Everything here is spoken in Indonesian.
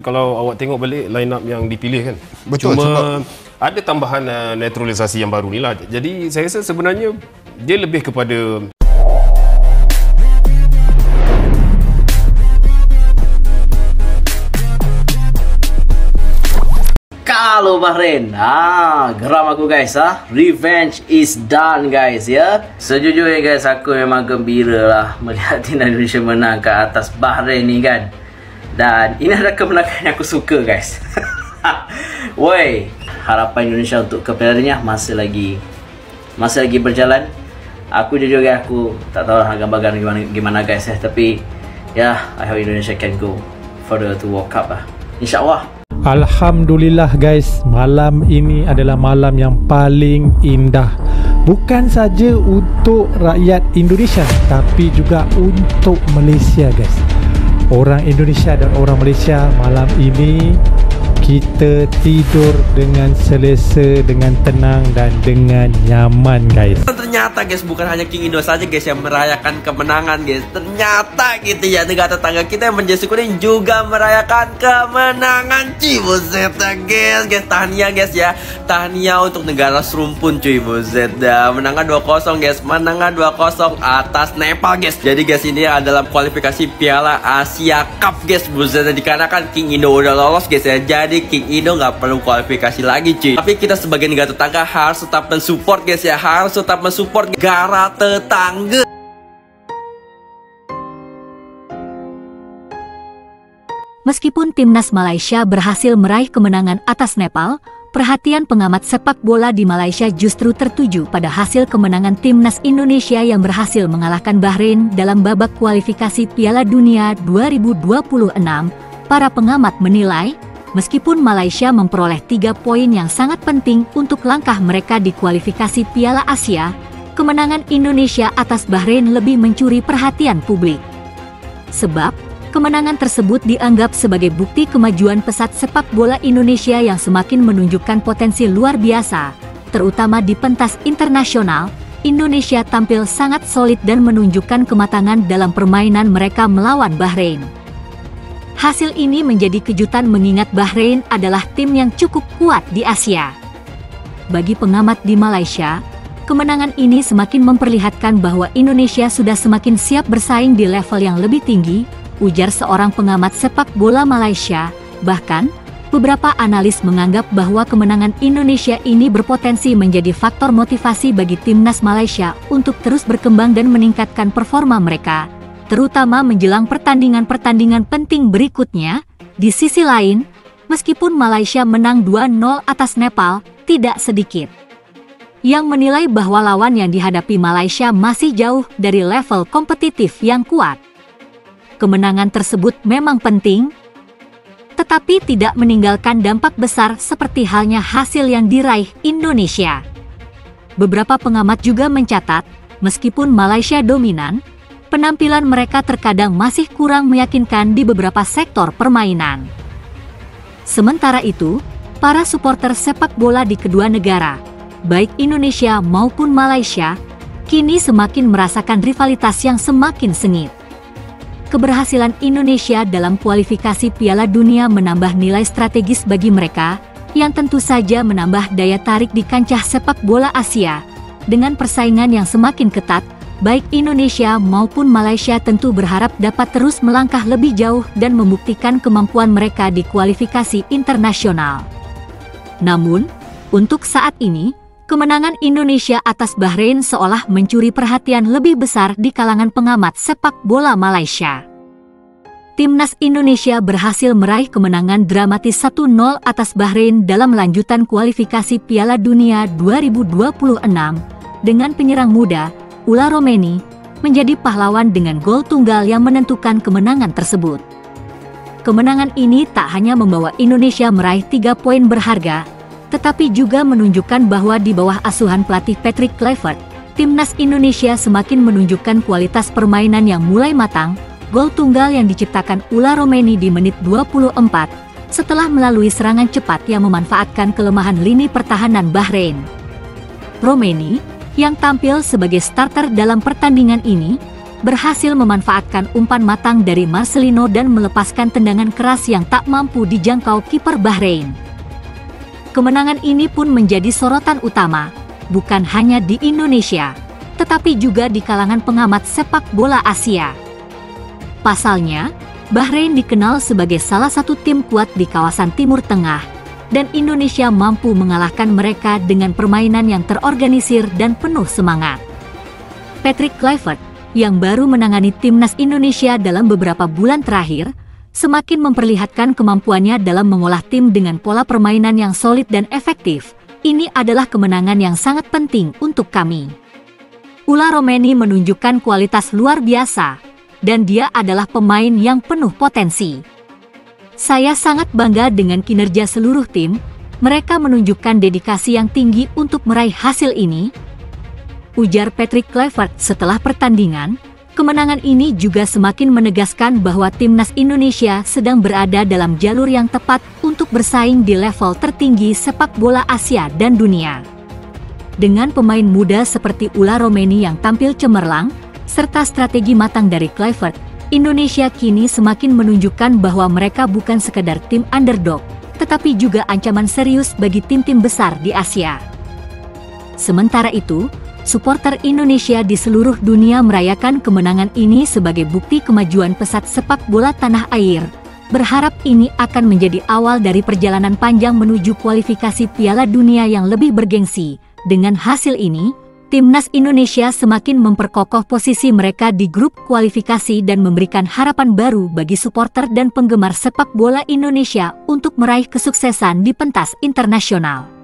kalau awak tengok balik line up yang dipilih kan. Betul, Cuma sebab ada tambahan naturalisasi yang baru ni lah. Jadi saya rasa sebenarnya dia lebih kepada Halo Bahrain, geram aku guys, revenge is done guys ya. Sejujurnya guys, aku memang gembira lah melihat timnas Indonesia menang ke atas Bahrain ni kan. Dan ini adalah kemenangan yang aku suka guys. Woi, harapan Indonesia untuk ke Piala Dunia masih lagi berjalan. Aku jujur guys, aku tak tahu lah gambar gimana guys ya. Tapi ya, I hope Indonesia can go further to World Cup lah, InsyaAllah. Alhamdulillah guys, malam ini adalah malam yang paling indah. Bukan saja untuk rakyat Indonesia, tapi juga untuk Malaysia guys. Orang Indonesia dan orang Malaysia malam ini kita tidur dengan selesa, dengan tenang dan dengan nyaman guys. Ternyata guys, bukan hanya King Indo saja guys yang merayakan kemenangan guys. Ternyata gitu ya, negara tetangga kita yang menjadi kuning juga merayakan kemenangan. Buset guys, tahniah guys ya. Tahniah untuk negara serumpun cuy, buset dah. Menangan 2-0 guys, menangan 2-0 atas Nepal guys. Jadi guys, ini adalah kualifikasi Piala Asia Cup guys, buset. Dikarenakan King Indo udah lolos guys ya. Jadi King Indo nggak perlu kualifikasi lagi cuy. Tapi kita sebagai negara tetangga harus tetap mensupport guys ya. Harus tetap mensupport negara tetangga. Meskipun timnas Malaysia berhasil meraih kemenangan atas Nepal, perhatian pengamat sepak bola di Malaysia justru tertuju pada hasil kemenangan timnas Indonesia yang berhasil mengalahkan Bahrain dalam babak kualifikasi Piala Dunia 2026. Para pengamat menilai, meskipun Malaysia memperoleh 3 poin yang sangat penting untuk langkah mereka di kualifikasi Piala Asia, kemenangan Indonesia atas Bahrain lebih mencuri perhatian publik. Sebab, kemenangan tersebut dianggap sebagai bukti kemajuan pesat sepak bola Indonesia yang semakin menunjukkan potensi luar biasa. Terutama di pentas internasional, Indonesia tampil sangat solid dan menunjukkan kematangan dalam permainan mereka melawan Bahrain. Hasil ini menjadi kejutan mengingat Bahrain adalah tim yang cukup kuat di Asia. Bagi pengamat di Malaysia, kemenangan ini semakin memperlihatkan bahwa Indonesia sudah semakin siap bersaing di level yang lebih tinggi, ujar seorang pengamat sepak bola Malaysia. Bahkan, beberapa analis menganggap bahwa kemenangan Indonesia ini berpotensi menjadi faktor motivasi bagi timnas Malaysia untuk terus berkembang dan meningkatkan performa mereka, terutama menjelang pertandingan-pertandingan penting berikutnya. Di sisi lain, meskipun Malaysia menang 2-0 atas Nepal, tidak sedikit yang menilai bahwa lawan yang dihadapi Malaysia masih jauh dari level kompetitif yang kuat. Kemenangan tersebut memang penting, tetapi tidak meninggalkan dampak besar seperti halnya hasil yang diraih Indonesia. Beberapa pengamat juga mencatat, meskipun Malaysia dominan, penampilan mereka terkadang masih kurang meyakinkan di beberapa sektor permainan. Sementara itu, para supporter sepak bola di kedua negara, baik Indonesia maupun Malaysia, kini semakin merasakan rivalitas yang semakin sengit. Keberhasilan Indonesia dalam kualifikasi Piala Dunia menambah nilai strategis bagi mereka, yang tentu saja menambah daya tarik di kancah sepak bola Asia. Dengan persaingan yang semakin ketat, baik Indonesia maupun Malaysia tentu berharap dapat terus melangkah lebih jauh dan membuktikan kemampuan mereka di kualifikasi internasional. Namun, untuk saat ini, kemenangan Indonesia atas Bahrain seolah mencuri perhatian lebih besar di kalangan pengamat sepak bola Malaysia. Timnas Indonesia berhasil meraih kemenangan dramatis 1-0 atas Bahrain dalam lanjutan kualifikasi Piala Dunia 2026 dengan penyerang muda Ula Romeni menjadi pahlawan dengan gol tunggal yang menentukan kemenangan tersebut. Kemenangan ini tak hanya membawa Indonesia meraih 3 poin berharga, tetapi juga menunjukkan bahwa di bawah asuhan pelatih Patrick Kluivert, timnas Indonesia semakin menunjukkan kualitas permainan yang mulai matang. Gol tunggal yang diciptakan Ula Romeni di menit 24 setelah melalui serangan cepat yang memanfaatkan kelemahan lini pertahanan Bahrain. Romeni, yang tampil sebagai starter dalam pertandingan ini, berhasil memanfaatkan umpan matang dari Marcelino dan melepaskan tendangan keras yang tak mampu dijangkau kiper Bahrain. Kemenangan ini pun menjadi sorotan utama, bukan hanya di Indonesia, tetapi juga di kalangan pengamat sepak bola Asia. Pasalnya, Bahrain dikenal sebagai salah satu tim kuat di kawasan Timur Tengah, dan Indonesia mampu mengalahkan mereka dengan permainan yang terorganisir dan penuh semangat. Patrick Kluivert, yang baru menangani timnas Indonesia dalam beberapa bulan terakhir, semakin memperlihatkan kemampuannya dalam mengolah tim dengan pola permainan yang solid dan efektif. Ini adalah kemenangan yang sangat penting untuk kami. Ula Romeni menunjukkan kualitas luar biasa, dan dia adalah pemain yang penuh potensi. Saya sangat bangga dengan kinerja seluruh tim. Mereka menunjukkan dedikasi yang tinggi untuk meraih hasil ini, ujar Patrick Kluivert setelah pertandingan. Kemenangan ini juga semakin menegaskan bahwa timnas Indonesia sedang berada dalam jalur yang tepat untuk bersaing di level tertinggi sepak bola Asia dan dunia. Dengan pemain muda seperti Ula Romeni yang tampil cemerlang, serta strategi matang dari Kluivert, Indonesia kini semakin menunjukkan bahwa mereka bukan sekedar tim underdog, tetapi juga ancaman serius bagi tim-tim besar di Asia. Sementara itu, supporter Indonesia di seluruh dunia merayakan kemenangan ini sebagai bukti kemajuan pesat sepak bola tanah air. Berharap ini akan menjadi awal dari perjalanan panjang menuju kualifikasi Piala Dunia yang lebih bergengsi. Dengan hasil ini, timnas Indonesia semakin memperkokoh posisi mereka di grup kualifikasi dan memberikan harapan baru bagi supporter dan penggemar sepak bola Indonesia untuk meraih kesuksesan di pentas internasional.